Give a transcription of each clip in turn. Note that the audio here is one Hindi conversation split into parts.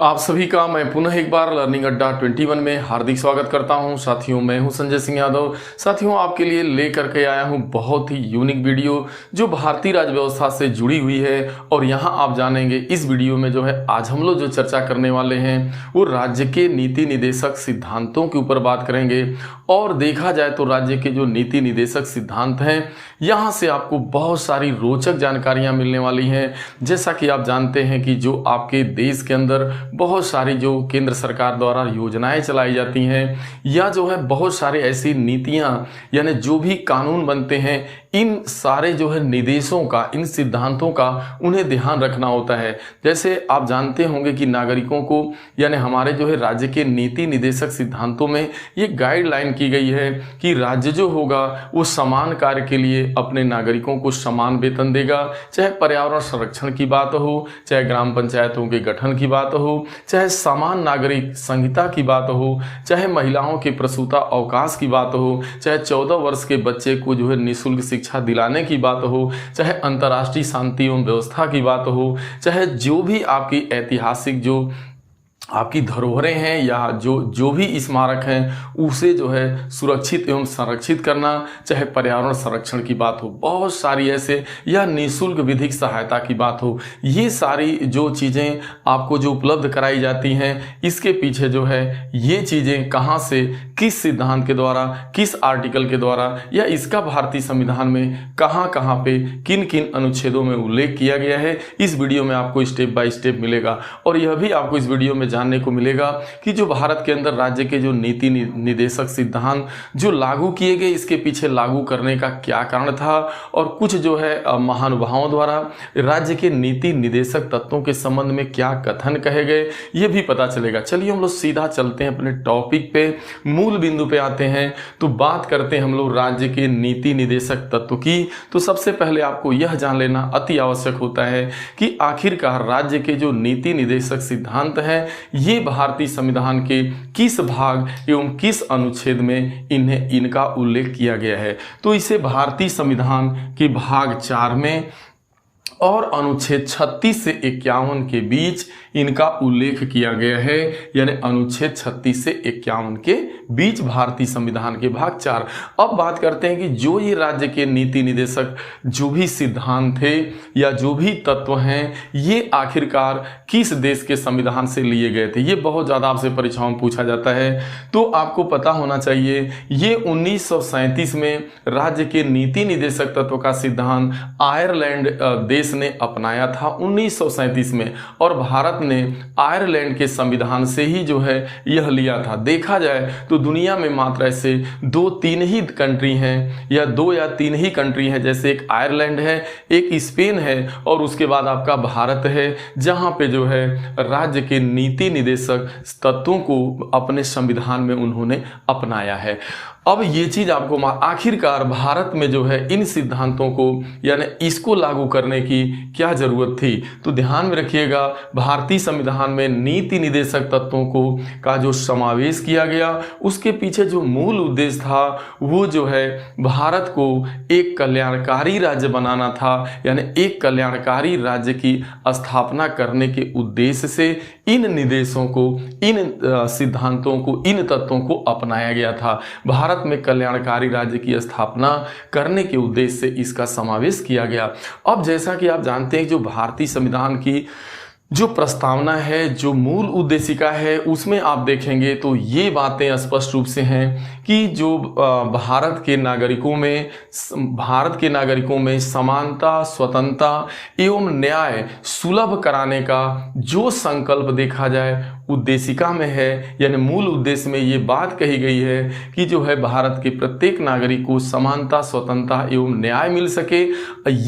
आप सभी का मैं पुनः एक बार लर्निंग अड्डा 21 में हार्दिक स्वागत करता हूं। साथियों, मैं हूं संजय सिंह यादव। साथियों, आपके लिए लेकर के आया हूं बहुत ही यूनिक वीडियो जो भारतीय राज्य व्यवस्था से जुड़ी हुई है। और यहां आप जानेंगे इस वीडियो में जो है आज हम लोग जो चर्चा करने वाले हैं वो राज्य के नीति निदेशक सिद्धांतों के ऊपर बात करेंगे। और देखा जाए तो राज्य के जो नीति निदेशक सिद्धांत हैं यहाँ से आपको बहुत सारी रोचक जानकारियाँ मिलने वाली हैं। जैसा कि आप जानते हैं कि जो आपके देश के अंदर बहुत सारी जो केंद्र सरकार द्वारा योजनाएं चलाई जाती हैं या जो है बहुत सारी ऐसी नीतियां यानी जो भी कानून बनते हैं, इन सारे जो है निर्देशों का, इन सिद्धांतों का उन्हें ध्यान रखना होता है। जैसे आप जानते होंगे कि नागरिकों को यानी हमारे जो है राज्य के नीति निदेशक सिद्धांतों में ये गाइडलाइन की गई है कि राज्य जो होगा वो समान कार्य के लिए अपने नागरिकों को समान वेतन देगा। चाहे पर्यावरण संरक्षण की बात हो, चाहे ग्राम पंचायतों के गठन की बात हो, चाहे समान नागरिक संहिता की बात हो, चाहे महिलाओं के प्रसूता अवकाश की बात हो, चाहे 14 वर्ष के बच्चे को जो है निःशुल्क शिक्षा दिलाने की बात हो, चाहे अंतर्राष्ट्रीय शांति एवं व्यवस्था की बात हो, चाहे जो भी आपकी ऐतिहासिक जो आपकी धरोहरें हैं या जो भी स्मारक हैं उसे जो है सुरक्षित एवं संरक्षित करना, चाहे पर्यावरण संरक्षण की बात हो, बहुत सारी ऐसे या निःशुल्क विधिक सहायता की बात हो, ये सारी जो चीज़ें आपको जो उपलब्ध कराई जाती हैं इसके पीछे जो है ये चीज़ें कहाँ से, किस सिद्धांत के द्वारा, किस आर्टिकल के द्वारा या इसका भारतीय संविधान में कहाँ कहाँ पे किन किन अनुच्छेदों में उल्लेख किया गया है, इस वीडियो में आपको स्टेप बाय स्टेप मिलेगा। और यह भी आपको इस वीडियो में जानने को मिलेगा कि जो भारत के अंदर राज्य के जो नीति निदेशक सिद्धांत जो लागू किए गए, इसके पीछे लागू करने का क्या कारण था और कुछ जो है महानुभावों द्वारा राज्य के नीति निदेशक तत्वों के संबंध में क्या कथन कहे गए, ये भी पता चलेगा। चलिए हम लोग सीधा चलते हैं अपने टॉपिक पे, मूल बिंदु पे आते हैं। तो बात करते हैं हम लोग राज्य के नीति निदेशक तत्व की। तो सबसे पहले आपको यह जान लेना अति आवश्यक होता है कि आखिरकार राज्य के जो नीति निदेशक सिद्धांत हैं ये भारतीय संविधान के किस भाग एवं किस अनुच्छेद में इनका उल्लेख किया गया है। तो इसे भारतीय संविधान के भाग 4 में और अनुच्छेद 36 से 51 के बीच इनका उल्लेख किया गया है, यानी अनुच्छेद 36 से 51 के बीच भारतीय संविधान के भाग 4। अब बात करते हैं कि जो ये राज्य के नीति निदेशक जो भी सिद्धांत थे या जो भी तत्व हैं ये आखिरकार किस देश के संविधान से लिए गए थे। ये बहुत ज़्यादा आपसे परीक्षाओं में पूछा जाता है, तो आपको पता होना चाहिए ये 1937 में राज्य के नीति निदेशक तत्व का सिद्धांत आयरलैंड देश ने अपनाया था 1937 में, और भारत ने आयरलैंड के संविधान से ही जो है यह लिया था। देखा जाए तो दुनिया में मात्र ऐसे 2-3 ही कंट्री हैं या 2 या 3 ही कंट्री हैं, जैसे एक आयरलैंड है, एक स्पेन है और उसके बाद आपका भारत है, जहां पे जो है राज्य के नीति निदेशक तत्वों को अपने संविधान में उन्होंने अपनाया है। अब ये चीज आपको आखिरकार भारत में जो है इन सिद्धांतों को यानी इसको लागू करने की क्या जरूरत थी। तो ध्यान में रखिएगा भारतीय संविधान में नीति निदेशक तत्वों को का जो समावेश किया गया उसके पीछे जो मूल उद्देश्य था वो जो है भारत को एक कल्याणकारी राज्य बनाना था, यानी एक कल्याणकारी राज्य की स्थापना करने के उद्देश्य से इन निर्देशों को, इन सिद्धांतों को, इन तत्वों को अपनाया गया था। भारत में कल्याणकारी राज्य की स्थापना करने के उद्देश्य से इसका समावेश किया गया। अब जैसा कि आप जानते हैं जो भारतीय संविधान की जो प्रस्तावना है, जो मूल उद्देशिका है, उसमें आप देखेंगे तो ये बातें स्पष्ट रूप से हैं कि जो भारत के नागरिकों में समानता, स्वतंत्रता एवं न्याय सुलभ कराने का जो संकल्प देखा जाए उद्देशिका में है, यानी मूल उद्देश्य में ये बात कही गई है कि जो है भारत के प्रत्येक नागरिक को समानता, स्वतंत्रता एवं न्याय मिल सके।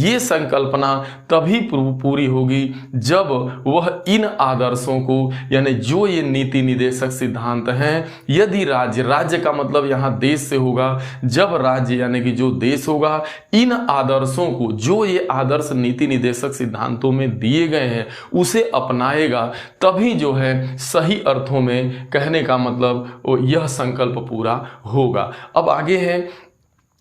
ये संकल्पना तभी पूरी होगी जब वह इन आदर्शों को, यानी जो ये नीति निदेशक सिद्धांत हैं, यदि राज्य का मतलब यहाँ देश से होगा, जब राज्य यानी कि जो देश होगा इन आदर्शों को, जो ये आदर्श नीति निदेशक सिद्धांतों में दिए गए हैं उसे अपनाएगा, तभी जो है सही अर्थों में कहने का मतलब यह संकल्प पूरा होगा। अब आगे है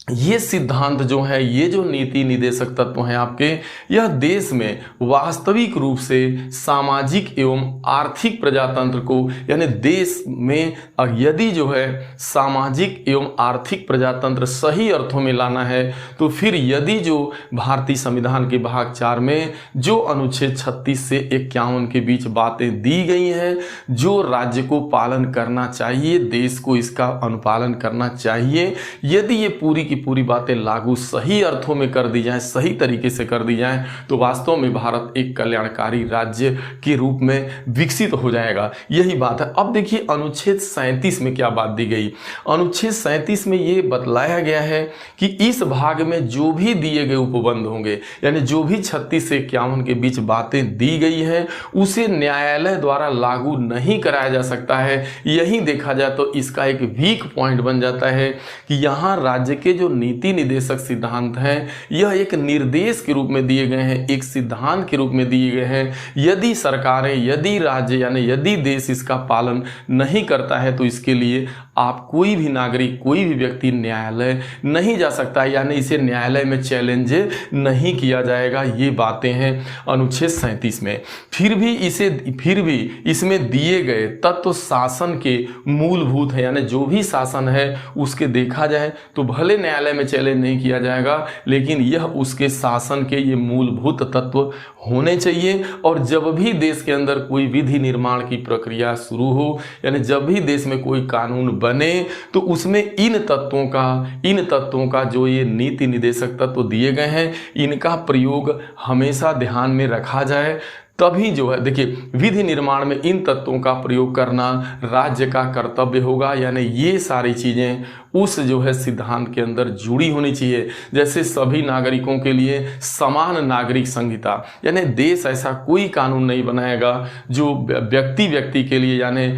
ये सिद्धांत जो है, ये जो नीति निदेशक तत्व हैं आपके, यह देश में वास्तविक रूप से सामाजिक एवं आर्थिक प्रजातंत्र को, यानी देश में यदि जो है सामाजिक एवं आर्थिक प्रजातंत्र सही अर्थों में लाना है, तो फिर यदि जो भारतीय संविधान के भाग 4 में जो अनुच्छेद 36 से 51 के बीच बातें दी गई हैं, जो राज्य को पालन करना चाहिए, देश को इसका अनुपालन करना चाहिए, यदि ये पूरी बातें लागू सही अर्थों में कर दी जाएं, सही तरीके से कर दी जाएं, तो वास्तव में भारत एक कल्याणकारी राज्य के रूप में विकसित हो जाएगा। यही बात है। अब देखिए अनुच्छेद 37 में क्या बात दी गई। अनुच्छेद 37 में ये बतलाया गया है कि इस भाग में जो भी दिए गए उपबंध होंगे, यानी जो भी 36 से 51 के बीच बातें दी गई हैं, उसे न्यायालय द्वारा लागू नहीं कराया जा सकता है। यही देखा जाए तो इसका एक वीक पॉइंट बन जाता है कि यहाँ राज्य के जो नीति निदेशक सिद्धांत हैं, यह एक निर्देश के रूप में दिए गए हैं, एक सिद्धांत के रूप में दिए गए हैं। यदि सरकारें, यदि राज्य, यानी यदि देश इसका पालन नहीं करता है, तो इसके लिए आप कोई भी नागरिक, कोई भी व्यक्ति न्यायालय नहीं जा सकता है, यानी इसे न्यायालय में चैलेंज नहीं किया जाएगा। ये बातें हैं अनुच्छेद 37 में। फिर भी इसमें दिए गए तत्व शासन के मूलभूत है, यानी जो भी शासन है उसके देखा जाए तो भले न्यायालय में चैलेंज नहीं किया जाएगा, लेकिन यह उसके शासन के ये मूलभूत तत्व होने चाहिए। और जब भी देश के अंदर कोई विधि निर्माण की प्रक्रिया शुरू हो, यानी जब भी देश में कोई कानून बने, तो उसमें इन तत्वों का जो ये नीति निदेशक तत्व दिए गए हैं, इनका प्रयोग हमेशा ध्यान में रखा जाए। तभी जो है, देखिए, विधि निर्माण में इन तत्वों का प्रयोग करना राज्य का कर्तव्य होगा, यानी ये सारी चीज़ें उस जो है सिद्धांत के अंदर जुड़ी होनी चाहिए। जैसे सभी नागरिकों के लिए समान नागरिक संहिता, यानी देश ऐसा कोई कानून नहीं बनाएगा जो व्यक्ति के लिए, यानी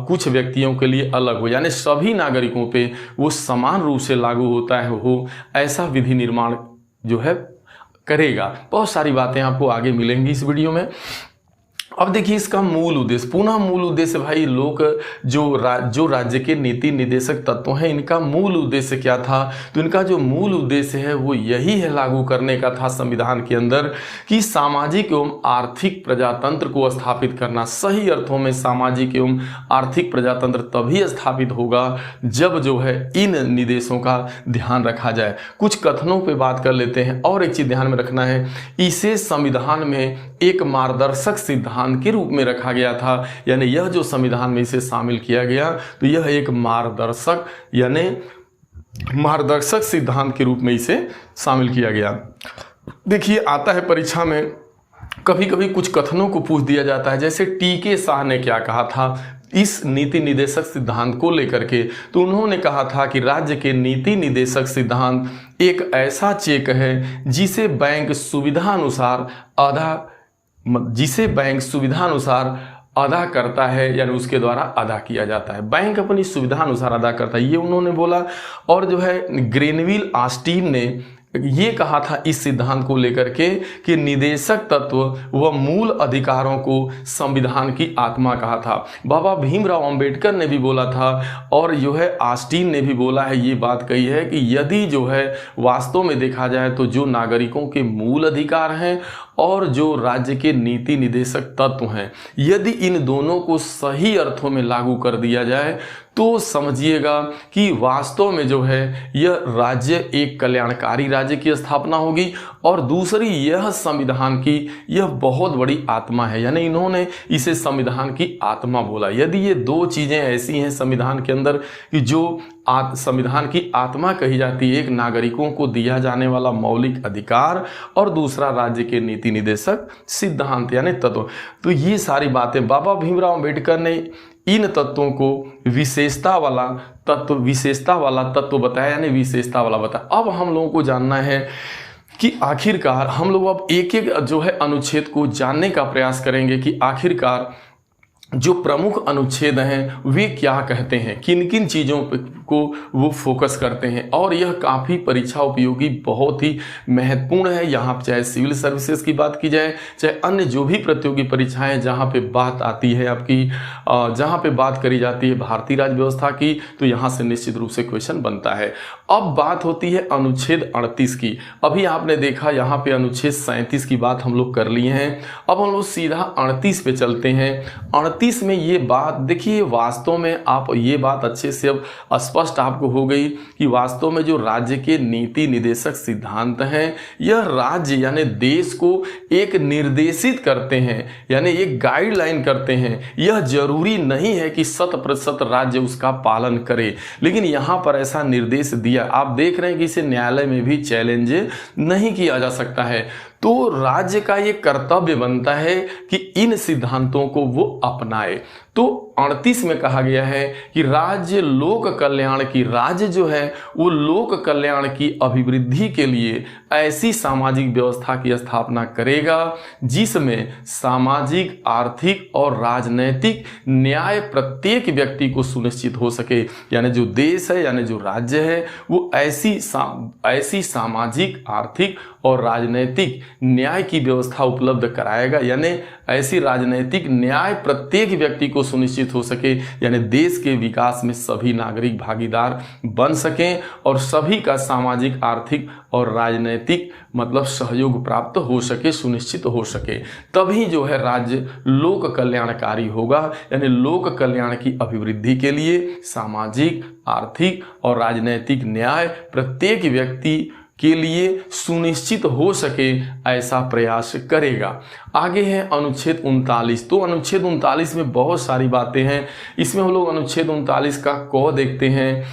कुछ व्यक्तियों के लिए अलग हो, यानी सभी नागरिकों पे वो समान रूप से लागू होता है, हो ऐसा विधि निर्माण जो है करेगा। बहुत सारी बातें आपको आगे मिलेंगी इस वीडियो में। अब देखिए इसका मूल उद्देश्य, पुनः मूल उद्देश्य भाई, लोग जो राज्य के नीति निदेशक तत्व हैं, इनका मूल उद्देश्य क्या था? तो इनका जो मूल उद्देश्य है वो यही है, लागू करने का था संविधान के अंदर, कि सामाजिक एवं आर्थिक प्रजातंत्र को स्थापित करना। सही अर्थों में सामाजिक एवं आर्थिक प्रजातंत्र तभी स्थापित होगा जब जो है इन निदेशों का ध्यान रखा जाए। कुछ कथनों पर बात कर लेते हैं। और एक चीज ध्यान में रखना है, इसे संविधान में एक मार्गदर्शक सिद्धांत के रूप में रखा गया था, यानी यह जो संविधान में इसे शामिल किया गया, तो यह एक मार्गदर्शक, यानी मार्गदर्शक सिद्धांत के रूप में इसे शामिल किया गया। देखिए आता है परीक्षा में, कभी कभी कुछ कथनों को पूछ दिया जाता है, जैसे टी.के. शाह ने क्या कहा था इस नीति निदेशक सिद्धांत को लेकर के। तो उन्होंने कहा था कि राज्य के नीति निदेशक सिद्धांत एक ऐसा चेक है जिसे बैंक सुविधानुसार अदा करता है, यानी उसके द्वारा अदा किया जाता है। बैंक अपनी सुविधा अनुसार अदा करता है, ये उन्होंने बोला। और जो है ग्रेनविल ऑस्टिन ने ये कहा था इस सिद्धांत को लेकर के कि निदेशक तत्व व मूल अधिकारों को संविधान की आत्मा कहा था। बाबा भीमराव अंबेडकर ने भी बोला था, और जो है ऑस्टिन ने भी बोला है, ये बात कही है कि यदि जो है वास्तव में देखा जाए तो जो नागरिकों के मूल अधिकार हैं और जो राज्य के नीति निदेशक तत्व हैं, यदि इन दोनों को सही अर्थों में लागू कर दिया जाए तो समझिएगा कि वास्तव में जो है यह राज्य एक कल्याणकारी राज्य की स्थापना होगी। और दूसरी, यह संविधान की यह बहुत बड़ी आत्मा है, यानी इन्होंने इसे संविधान की आत्मा बोला। यदि ये दो चीज़ें ऐसी हैं संविधान के अंदर कि जो संविधान की आत्मा कही जाती है, एक नागरिकों को दिया जाने वाला मौलिक अधिकार और दूसरा राज्य के नीति निदेशक सिद्धांत यानी तत्व, तो ये सारी बातें बाबा भीमराव अंबेडकर ने इन तत्वों को विशेषता वाला तत्व बताया, यानी विशेषता वाला बताया। अब हम लोगों को जानना है कि आखिरकार हम लोग अब एक एक जो है अनुच्छेद को जानने का प्रयास करेंगे कि आखिरकार जो प्रमुख अनुच्छेद हैं वे क्या कहते हैं, किन किन चीज़ों को वो फोकस करते हैं, और यह काफ़ी परीक्षा उपयोगी बहुत ही महत्वपूर्ण है। यहाँ चाहे सिविल सर्विसेज की बात की जाए, चाहे अन्य जो भी प्रतियोगी परीक्षाएं जहाँ पे बात आती है आपकी, जहाँ पे बात करी जाती है भारतीय राज्य व्यवस्था की, तो यहाँ से निश्चित रूप से क्वेश्चन बनता है। अब बात होती है अनुच्छेद 38 की। अभी आपने देखा यहाँ पे अनुच्छेद 37 की बात हम लोग कर लिए हैं। अब हम लोग सीधा 38 पे चलते हैं। 38 में ये बात देखिए, वास्तव में आप ये बात अच्छे से अब स्पष्ट आपको हो गई कि वास्तव में जो राज्य के नीति निदेशक सिद्धांत हैं, यह राज्य यानी देश को एक निर्देशित करते हैं, यानी एक गाइडलाइन करते हैं। यह जरूरी नहीं है कि 100% राज्य उसका पालन करे, लेकिन यहाँ पर ऐसा निर्देश दिया। आप देख रहे हैं कि इसे न्यायालय में भी चैलेंज नहीं किया जा सकता है। तो राज्य का ये कर्तव्य बनता है कि इन सिद्धांतों को वो अपनाए। तो 38 में कहा गया है कि राज्य लोक कल्याण की, राज्य जो है वो लोक कल्याण की अभिवृद्धि के लिए ऐसी सामाजिक व्यवस्था की स्थापना करेगा जिसमें सामाजिक, आर्थिक और राजनैतिक न्याय प्रत्येक व्यक्ति को सुनिश्चित हो सके। यानी जो देश है, यानी जो राज्य है, वो ऐसी सामाजिक, आर्थिक और राजनैतिक न्याय की व्यवस्था उपलब्ध कराएगा, यानी ऐसी राजनैतिक न्याय प्रत्येक व्यक्ति को सुनिश्चित हो सके, यानी देश के विकास में सभी नागरिक भागीदार बन सकें और सभी का सामाजिक, आर्थिक और राजनैतिक मतलब सहयोग प्राप्त हो सके, सुनिश्चित हो सके। तभी जो है राज्य लोक कल्याणकारी होगा, यानी लोक कल्याण की अभिवृद्धि के लिए सामाजिक, आर्थिक और राजनैतिक न्याय प्रत्येक व्यक्ति के लिए सुनिश्चित हो सके, ऐसा प्रयास करेगा। आगे है अनुच्छेद 39। तो अनुच्छेद 39 में बहुत सारी बातें हैं। इसमें हम लोग अनुच्छेद 39 का क देखते हैं।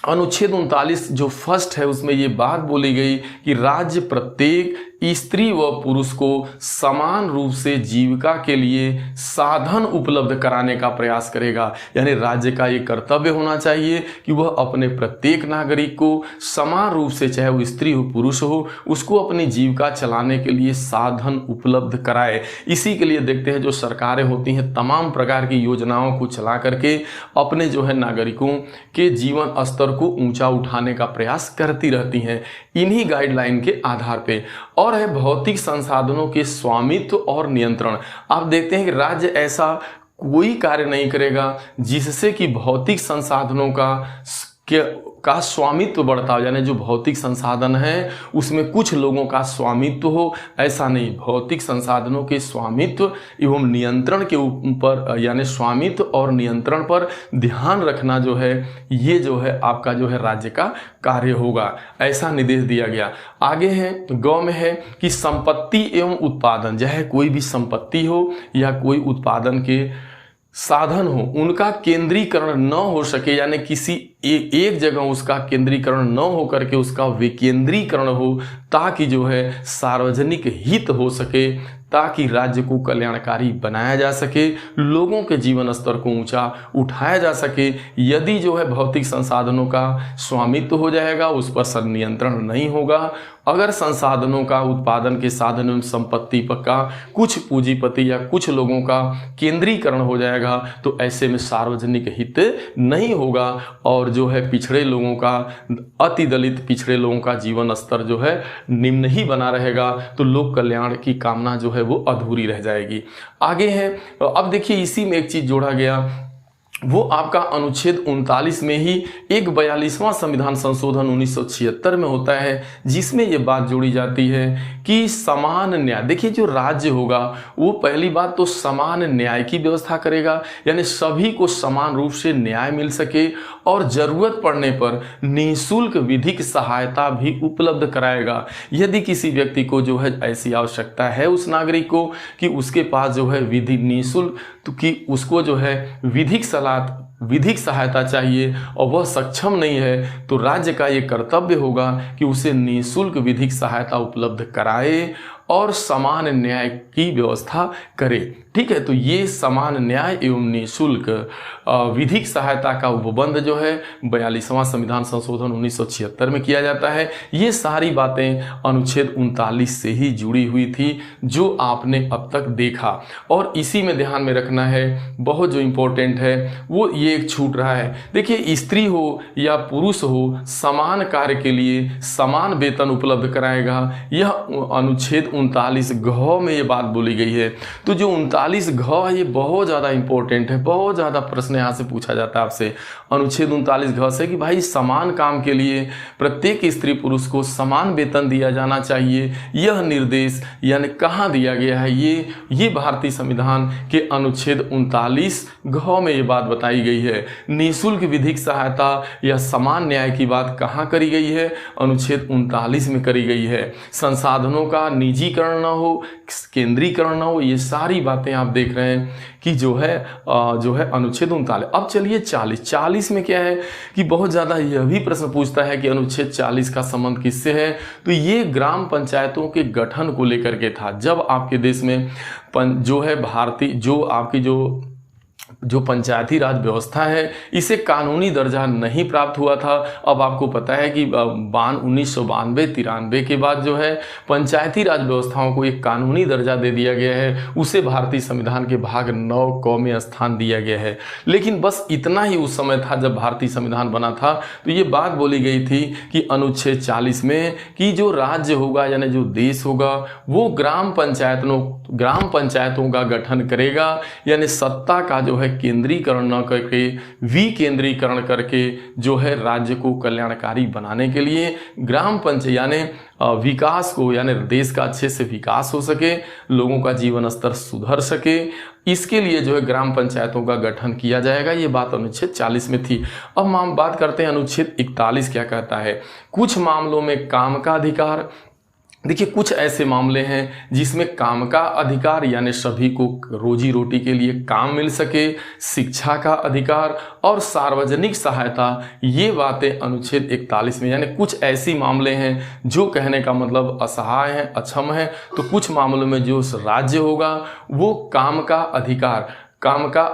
अनुच्छेद 39 जो फर्स्ट है उसमें ये बात बोली गई कि राज्य प्रत्येक स्त्री व पुरुष को समान रूप से जीविका के लिए साधन उपलब्ध कराने का प्रयास करेगा। यानी राज्य का ये कर्तव्य होना चाहिए कि वह अपने प्रत्येक नागरिक को समान रूप से, चाहे वो स्त्री हो पुरुष हो, उसको अपनी जीविका चलाने के लिए साधन उपलब्ध कराए। इसी के लिए देखते हैं जो सरकारें होती हैं तमाम प्रकार की योजनाओं को चला करके अपने जो है नागरिकों के जीवन स्तर को ऊंचा उठाने का प्रयास करती रहती हैं, इन्हीं गाइडलाइन के आधार पे। और है भौतिक संसाधनों के स्वामित्व और नियंत्रण। आप देखते हैं कि राज्य ऐसा कोई कार्य नहीं करेगा जिससे कि भौतिक संसाधनों का स्वामित्व बढ़ता हो, यानी जो भौतिक संसाधन है उसमें कुछ लोगों का स्वामित्व हो, ऐसा नहीं। भौतिक संसाधनों के स्वामित्व एवं नियंत्रण के ऊपर, यानी स्वामित्व और नियंत्रण पर ध्यान रखना जो है, ये जो है आपका जो है राज्य का कार्य होगा, ऐसा निर्देश दिया गया। आगे है ग में है कि संपत्ति एवं उत्पादन, चाहे कोई भी संपत्ति हो या कोई उत्पादन के साधन हो, उनका केंद्रीकरण न हो सके, यानी किसी एक जगह उसका केंद्रीकरण न हो करके उसका विकेंद्रीकरण हो, ताकि जो है सार्वजनिक हित हो सके, ताकि राज्य को कल्याणकारी बनाया जा सके, लोगों के जीवन स्तर को ऊंचा उठाया जा सके। यदि जो है भौतिक संसाधनों का स्वामित्व हो जाएगा, उस पर नियंत्रण नहीं होगा, अगर संसाधनों का, उत्पादन के साधन एवं संपत्ति का कुछ पूंजीपति या कुछ लोगों का केंद्रीकरण हो जाएगा, तो ऐसे में सार्वजनिक हित नहीं होगा और जो है पिछड़े लोगों का, अति दलित पिछड़े लोगों का जीवन स्तर जो है निम्न ही बना रहेगा, तो लोक कल्याण की कामना जो है वो अधूरी रह जाएगी। आगे है, अब देखिए इसी में एक चीज जोड़ा गया, वो आपका अनुच्छेद 39 में ही एक 42वां संविधान संशोधन 1976 में होता है, जिसमें ये बात जोड़ी जाती है कि समान न्याय। देखिए जो राज्य होगा वो पहली बात तो समान न्याय की व्यवस्था करेगा, यानी सभी को समान रूप से न्याय मिल सके, और जरूरत पड़ने पर निःशुल्क विधिक सहायता भी उपलब्ध कराएगा। यदि किसी व्यक्ति को जो है ऐसी आवश्यकता है उस नागरिक को कि उसके पास जो है विधि निःशुल्क, तो कि उसको जो है विधिक सहायता चाहिए और वह सक्षम नहीं है, तो राज्य का ये कर्तव्य होगा कि उसे निःशुल्क विधिक सहायता उपलब्ध कराए और समान न्याय की व्यवस्था करे। ठीक है, तो ये समान न्याय एवं निःशुल्क विधिक सहायता का उपबंध जो है 42वां संविधान संशोधन 1976 में किया जाता है। ये सारी बातें अनुच्छेद 39 से ही जुड़ी हुई थी जो आपने अब तक देखा। और इसी में ध्यान में रखना है, बहुत जो इम्पोर्टेंट है वो ये एक छूट रहा है। देखिए, स्त्री हो या पुरुष हो, समान कार्य के लिए समान वेतन उपलब्ध कराएगा। यह अनुच्छेद 39 घ में ये बात बोली गई है। तो जो 39 घ ये बहुत ज़्यादा इंपॉर्टेंट है, बहुत ज़्यादा प्रश्न यहाँ से पूछा जाता है आपसे अनुच्छेद 39 घ से कि भाई समान काम के लिए प्रत्येक स्त्री पुरुष को समान वेतन दिया जाना चाहिए। यह निर्देश यानी कहाँ दिया गया है? ये भारतीय संविधान के अनुच्छेद 39 घ में ये बात बताई गई है। निःशुल्क विधिक सहायता या समान न्याय की बात कहाँ करी गई है? अनुच्छेद 39 में करी गई है। संसाधनों का निजीकरण न हो, केंद्रीकरण न हो, ये सारी बातें आप देख रहे हैं कि जो है अनुच्छेद 39। अब चलिए 40 में क्या है कि बहुत ज़्यादा यह भी प्रश्न पूछता है कि अनुच्छेद 40 का संबंध किससे है? तो ये ग्राम पंचायतों के गठन को लेकर के था। जब आपके देश में जो है भारतीय जो पंचायती राज व्यवस्था है, इसे कानूनी दर्जा नहीं प्राप्त हुआ था। अब आपको पता है कि 1992-93 के बाद जो है पंचायती राज व्यवस्थाओं को एक कानूनी दर्जा दे दिया गया है। उसे भारतीय संविधान के भाग 9 क में स्थान दिया गया है। लेकिन बस इतना ही उस समय था जब भारतीय संविधान बना था। तो ये बात बोली गई थी कि अनुच्छेद 40 में कि जो राज्य होगा यानी जो देश होगा वो ग्राम पंचायतों का गठन करेगा, यानी सत्ता का जो है केंद्रीकरण न करके विकेंद्रीकरण करके जो है राज्य को कल्याणकारी बनाने के लिए ग्राम पंचायत यानी विकास को, यानी देश का अच्छे से विकास हो सके, लोगों का जीवन स्तर सुधर सके, इसके लिए जो है ग्राम पंचायतों का गठन किया जाएगा। ये बात अनुच्छेद 40 में थी। अब हम बात करते हैं अनुच्छेद 41 क्या कहता है। कुछ मामलों में काम का अधिकार, देखिए कुछ ऐसे मामले हैं जिसमें काम का अधिकार यानी सभी को रोजी रोटी के लिए काम मिल सके, शिक्षा का अधिकार और सार्वजनिक सहायता, ये बातें अनुच्छेद 41 में, यानी कुछ ऐसी मामले हैं जो कहने का मतलब असहाय हैं, अक्षम हैं। तो कुछ मामलों में जो राज्य होगा वो काम का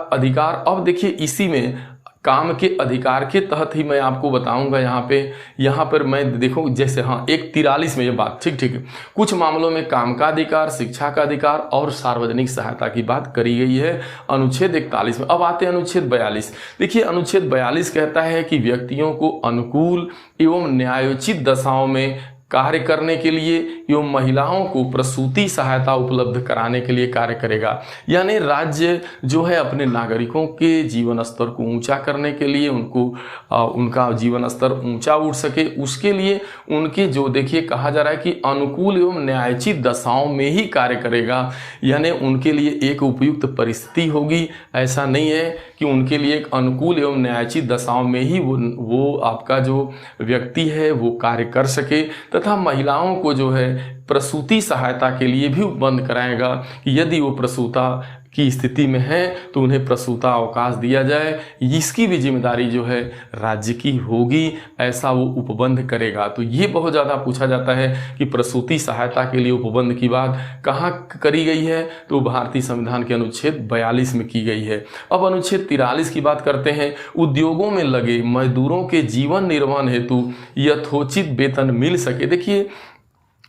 अधिकार। अब देखिए इसी में काम के अधिकार के तहत ही मैं आपको बताऊंगा यहाँ पर मैं देखो जैसे एक 43 में ये बात ठीक कुछ मामलों में काम का अधिकार, शिक्षा का अधिकार और सार्वजनिक सहायता की बात करी गई है अनुच्छेद 41 में। अब आते हैं अनुच्छेद 42। देखिए अनुच्छेद 42 कहता है कि व्यक्तियों को अनुकूल एवं न्यायोचित दशाओं में कार्य करने के लिए एवं महिलाओं को प्रसूति सहायता उपलब्ध कराने के लिए कार्य करेगा। यानी राज्य जो है अपने नागरिकों के जीवन स्तर को ऊंचा करने के लिए, उनका जीवन स्तर ऊंचा उठ सके, उसके लिए उनके जो देखिए कहा जा रहा है कि अनुकूल एवं न्यायोचित दशाओं में ही कार्य करेगा। यानी उनके लिए एक उपयुक्त परिस्थिति होगी। ऐसा नहीं है कि उनके लिए एक अनुकूल एवं न्यायोचित दशाओं में ही वो आपका जो व्यक्ति है वो कार्य कर सके, तथा महिलाओं को जो है प्रसूति सहायता के लिए भी उपबंध कराएगा कि यदि वो प्रसूता की स्थिति में है तो उन्हें प्रसूता अवकाश दिया जाए। इसकी भी जिम्मेदारी जो है राज्य की होगी, ऐसा वो उपबंध करेगा। तो ये बहुत ज़्यादा पूछा जाता है कि प्रसूति सहायता के लिए उपबंध की बात कहाँ करी गई है? तो भारतीय संविधान के अनुच्छेद 42 में की गई है। अब अनुच्छेद 43 की बात करते हैं। उद्योगों में लगे मजदूरों के जीवन निर्वहन हेतु यथोचित वेतन मिल सके। देखिए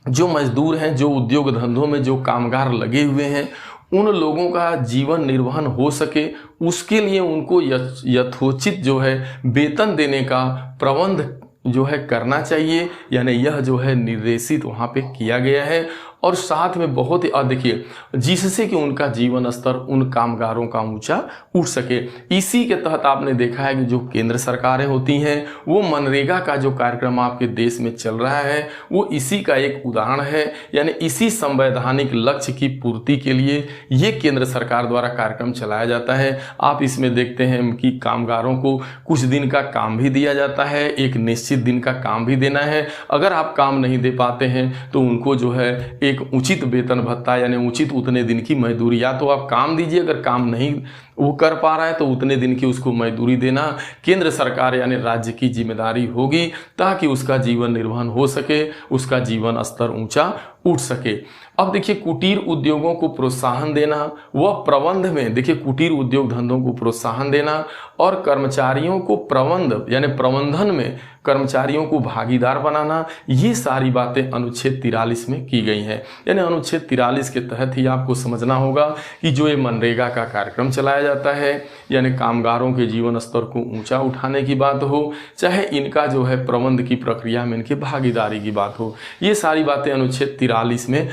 जो मजदूर हैं, जो उद्योग धंधों में जो कामगार लगे हुए हैं, उन लोगों का जीवन निर्वहन हो सके, उसके लिए उनको यथोचित जो है वेतन देने का प्रबंध जो है करना चाहिए। यानी यह जो है निर्देशित वहाँ पे किया गया है। और साथ में बहुत ही देखिए जिससे कि उनका जीवन स्तर उन कामगारों का ऊंचा उठ सके। इसी के तहत आपने देखा है कि जो केंद्र सरकारें होती हैं वो मनरेगा का जो कार्यक्रम आपके देश में चल रहा है वो इसी का एक उदाहरण है। यानी इसी संवैधानिक लक्ष्य की पूर्ति के लिए ये केंद्र सरकार द्वारा कार्यक्रम चलाया जाता है। आप इसमें देखते हैं कि कामगारों को कुछ दिन का काम भी दिया जाता है, एक निश्चित दिन का काम भी देना है। अगर आप काम नहीं दे पाते हैं तो उनको जो है एक उचित वेतन भत्ता यानी उचित उतने दिन की मजदूरी, या तो आप काम दीजिए, अगर काम नहीं वो कर पा रहा है तो उतने दिन की उसको मजदूरी देना केंद्र सरकार यानी राज्य की जिम्मेदारी होगी, ताकि उसका जीवन निर्वहन हो सके, उसका जीवन स्तर ऊंचा उठ सके। अब देखिए कुटीर उद्योगों को प्रोत्साहन देना, वह प्रबंध में देखिए कुटीर उद्योग धंधों को प्रोत्साहन देना और कर्मचारियों को प्रबंध यानी प्रबंधन में कर्मचारियों को भागीदार बनाना, ये सारी बातें अनुच्छेद 43 में की गई हैं। यानी अनुच्छेद 43 के तहत ही आपको समझना होगा कि जो ये मनरेगा का कार्यक्रम चलाया जाता है, यानी कामगारों के जीवन स्तर को ऊंचा उठाने की बात हो, चाहे इनका जो है प्रबंध की प्रक्रिया में इनकी भागीदारी की बात हो, ये सारी बातें अनुच्छेद 43 में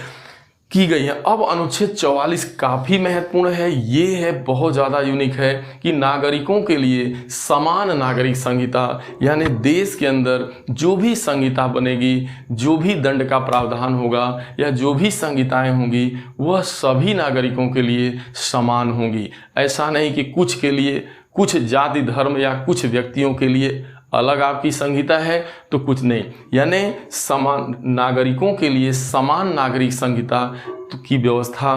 की गई है। अब अनुच्छेद 44 काफ़ी महत्वपूर्ण है, ये है बहुत ज़्यादा यूनिक है कि नागरिकों के लिए समान नागरिक संहिता, यानी देश के अंदर जो भी संहिता बनेगी, जो भी दंड का प्रावधान होगा या जो भी संहिताएं होंगी वह सभी नागरिकों के लिए समान होंगी। ऐसा नहीं कि कुछ के लिए, कुछ जाति धर्म या कुछ व्यक्तियों के लिए अलग आपकी संहिता है तो कुछ नहीं, यानी समान नागरिकों के लिए समान नागरिक संहिता की व्यवस्था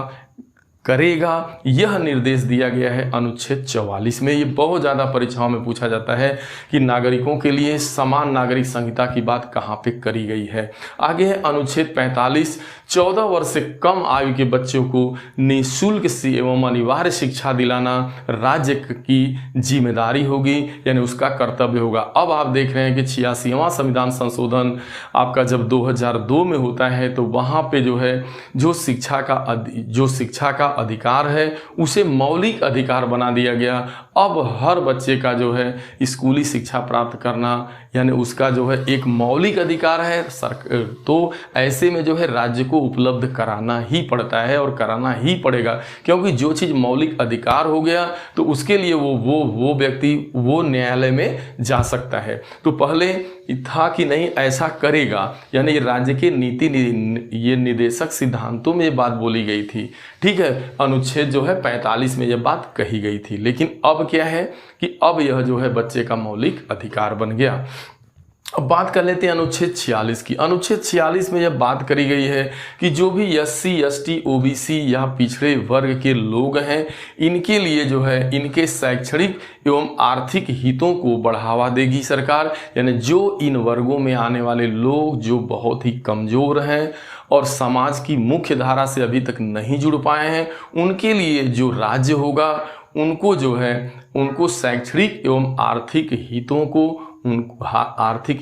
करेगा, यह निर्देश दिया गया है अनुच्छेद 44 में। ये बहुत ज़्यादा परीक्षाओं में पूछा जाता है कि नागरिकों के लिए समान नागरिक संहिता की बात कहाँ पे करी गई है। आगे है अनुच्छेद 45, 14 वर्ष से कम आयु के बच्चों को निःशुल्क एवं अनिवार्य शिक्षा दिलाना राज्य की जिम्मेदारी होगी, यानी उसका कर्तव्य होगा। अब आप देख रहे हैं कि 86वां संविधान संशोधन आपका जब 2002 में होता है तो वहाँ पे जो है जो शिक्षा का अधिकार है उसे मौलिक अधिकार बना दिया गया। अब हर बच्चे का जो है स्कूली शिक्षा प्राप्त करना यानी उसका जो है एक मौलिक अधिकार है, तो ऐसे में जो है राज्य को उपलब्ध कराना ही पड़ता है और कराना ही पड़ेगा, क्योंकि जो चीज़ मौलिक अधिकार हो गया तो उसके लिए वो व्यक्ति वो न्यायालय में जा सकता है। तो पहले था कि नहीं ऐसा करेगा, यानी ये राज्य के ये निदेशक सिद्धांतों में ये बात बोली गई थी, ठीक है। अनुच्छेद जो है 45 में ये बात कही गई थी, लेकिन अब क्या है कि अब यह जो है बच्चे का मौलिक अधिकार बन गया। अब बात कर लेते हैं अनुच्छेद 46 की। अनुच्छेद 46 में यह बात करी गई है कि जो भी SC, ST, OBC या पिछड़े वर्ग के लोग हैं इनके लिए जो है इनके शैक्षणिक एवं आर्थिक हितों को बढ़ावा देगी सरकार, यानी जो इन वर्गों में आने वाले लोग जो बहुत ही कमज़ोर हैं और समाज की मुख्य धारा से अभी तक नहीं जुड़ पाए हैं, उनके लिए जो राज्य होगा उनको जो है उनको शैक्षणिक एवं आर्थिक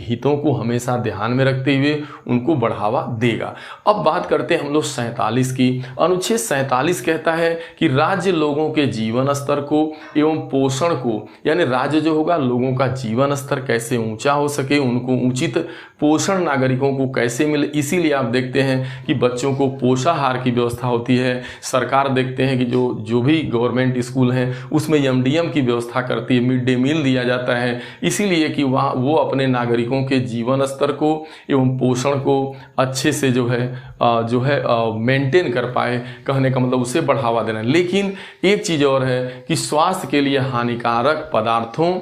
हितों को हमेशा ध्यान में रखते हुए उनको बढ़ावा देगा। अब बात करते हैं हम लोग 47 की। अनुच्छेद 47 कहता है कि राज्य लोगों के जीवन स्तर को एवं पोषण को, यानी राज्य जो होगा लोगों का जीवन स्तर कैसे ऊंचा हो सके, उनको उचित पोषण नागरिकों को कैसे मिले, इसीलिए आप देखते हैं कि बच्चों को पोषाहार की व्यवस्था होती है। सरकार देखते हैं कि जो भी गवर्नमेंट स्कूल हैं उसमें MDM की व्यवस्था करती है, मिड डे मील दिया जाता है, इसीलिए कि वहाँ वो अपने नागरिकों के जीवन स्तर को एवं पोषण को अच्छे से जो है मेंटेन कर पाए, कहने का मतलब उसे बढ़ावा देना। लेकिन एक चीज़ और है कि स्वास्थ्य के लिए हानिकारक पदार्थों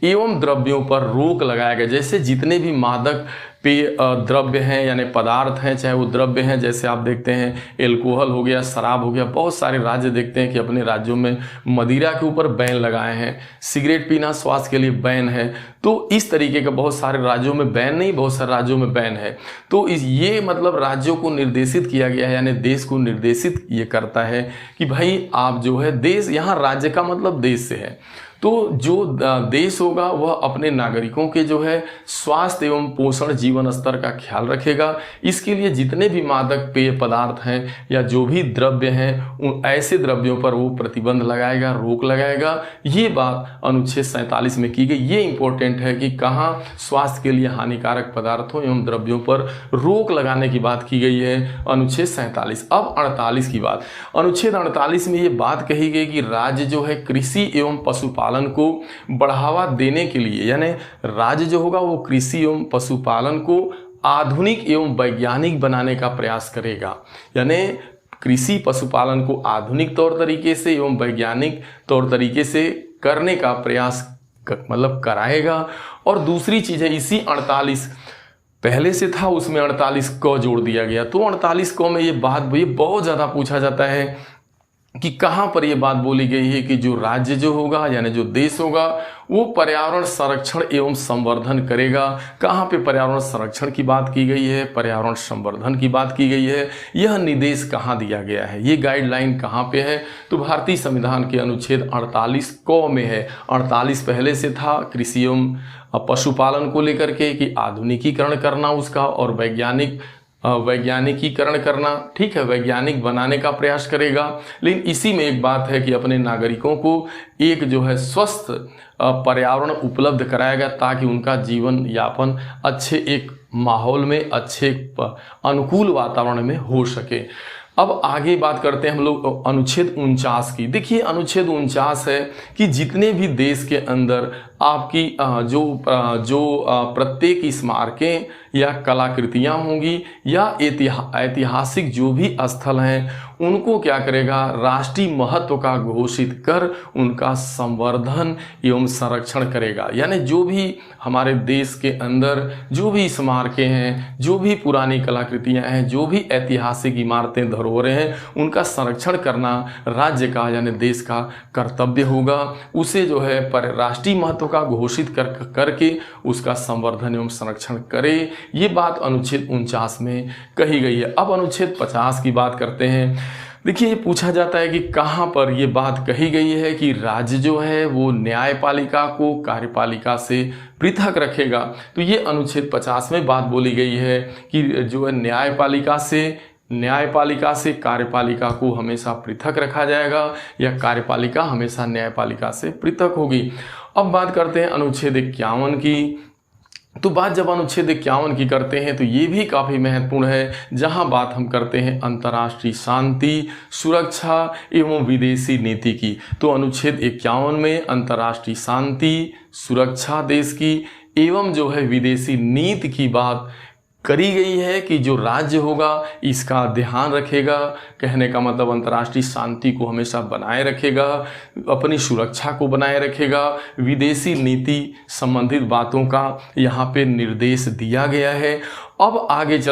एवं द्रव्यों पर रोक लगाया गया। जैसे जितने भी मादक पेय द्रव्य हैं यानी पदार्थ हैं, चाहे वो द्रव्य हैं, जैसे आप देखते हैं एल्कोहल हो गया, शराब हो गया, बहुत सारे राज्य देखते हैं कि अपने राज्यों में मदिरा के ऊपर बैन लगाए हैं, सिगरेट पीना स्वास्थ्य के लिए बैन है। तो इस तरीके का बहुत सारे राज्यों में बैन नहीं, बहुत सारे राज्यों में बैन है। तो ये मतलब राज्यों को निर्देशित किया गया है, यानी देश को निर्देशित ये करता है कि भाई आप जो है देश, यहाँ राज्य का मतलब देश से है, तो जो देश होगा वह अपने नागरिकों के जो है स्वास्थ्य एवं पोषण जीवन स्तर का ख्याल रखेगा। इसके लिए जितने भी मादक पेय पदार्थ हैं या जो भी द्रव्य हैं उन ऐसे द्रव्यों पर वो प्रतिबंध लगाएगा, रोक लगाएगा। ये बात अनुच्छेद 47 में की गई। ये इंपॉर्टेंट है कि कहाँ स्वास्थ्य के लिए हानिकारक पदार्थों एवं द्रव्यों पर रोक लगाने की बात की गई है, अनुच्छेद 47। अब 48 की बात। अनुच्छेद 48 में ये बात कही गई कि राज्य जो है कृषि एवं पशुपालन को बढ़ावा देने के लिए, यानी राज्य जो होगा वो कृषि एवं पशुपालन को आधुनिक एवं वैज्ञानिक बनाने का प्रयास करेगा, यानी कृषि पशुपालन को आधुनिक तौर तरीके से एवं वैज्ञानिक तौर तरीके से करने का प्रयास मतलब कराएगा। और दूसरी चीज़ है इसी 48 पहले से था उसमें 48 को जोड़ दिया गया, तो 48 को में ये बात बहुत ज़्यादा पूछा जाता है कि कहाँ पर ये बात बोली गई है कि जो राज्य जो होगा यानी जो देश होगा वो पर्यावरण संरक्षण एवं संवर्धन करेगा। कहाँ पे पर्यावरण संरक्षण की बात की गई है, पर्यावरण संवर्धन की बात की गई है, यह निर्देश कहाँ दिया गया है, ये गाइडलाइन कहाँ पे है? तो भारतीय संविधान के अनुच्छेद 48 क में है। 48 पहले से था कृषि एवं पशुपालन को लेकर के कि आधुनिकीकरण करना उसका और वैज्ञानिकीकरण करना, ठीक है, वैज्ञानिक बनाने का प्रयास करेगा। लेकिन इसी में एक बात है कि अपने नागरिकों को एक जो है स्वस्थ पर्यावरण उपलब्ध कराएगा ताकि उनका जीवन यापन अच्छे एक माहौल में, अच्छे अनुकूल वातावरण में हो सके। अब आगे बात करते हैं हम लोग अनुच्छेद 49 की। देखिए अनुच्छेद 49 है कि जितने भी देश के अंदर आपकी जो प्रत्येक स्मारकें या कलाकृतियाँ होंगी या ऐतिहासिक जो भी स्थल हैं उनको क्या करेगा, राष्ट्रीय महत्व का घोषित कर उनका संवर्धन एवं संरक्षण करेगा। यानी जो भी हमारे देश के अंदर जो भी स्मारकें हैं, जो भी पुरानी कलाकृतियाँ हैं, जो भी ऐतिहासिक इमारतें धरोहरें हैं, उनका संरक्षण करना राज्य का यानी देश का कर्तव्य होगा। उसे जो है पर राष्ट्रीय महत्व का घोषित करके उसका संवर्धन एवं संरक्षण करे। ये बात अनुच्छेद 49 में कही गई है। अब अनुच्छेद 50 की बात करते हैं। देखिए पूछा जाता है कि कहाँ पर ये बात कही गई है कि राज्य जो है वो न्यायपालिका को कार्यपालिका से पृथक रखेगा। तो ये अनुच्छेद 50 में बात बोली गई है कि जो है न्यायपालिका से कार्यपालिका को हमेशा पृथक रखा जाएगा या कार्यपालिका हमेशा न्यायपालिका से पृथक होगी। अब बात करते हैं अनुच्छेद 51 की। तो बात जब अनुच्छेद 51 की करते हैं तो ये भी काफ़ी महत्वपूर्ण है, जहां बात हम करते हैं अंतर्राष्ट्रीय शांति, सुरक्षा एवं विदेशी नीति की। तो अनुच्छेद 51 में अंतर्राष्ट्रीय शांति, सुरक्षा देश की एवं जो है विदेशी नीति की बात करी गई है कि जो राज्य होगा इसका ध्यान रखेगा। कहने का मतलब अंतर्राष्ट्रीय शांति को हमेशा बनाए रखेगा, अपनी सुरक्षा को बनाए रखेगा, विदेशी नीति संबंधित बातों का यहाँ पे निर्देश दिया गया है। अब आगे चल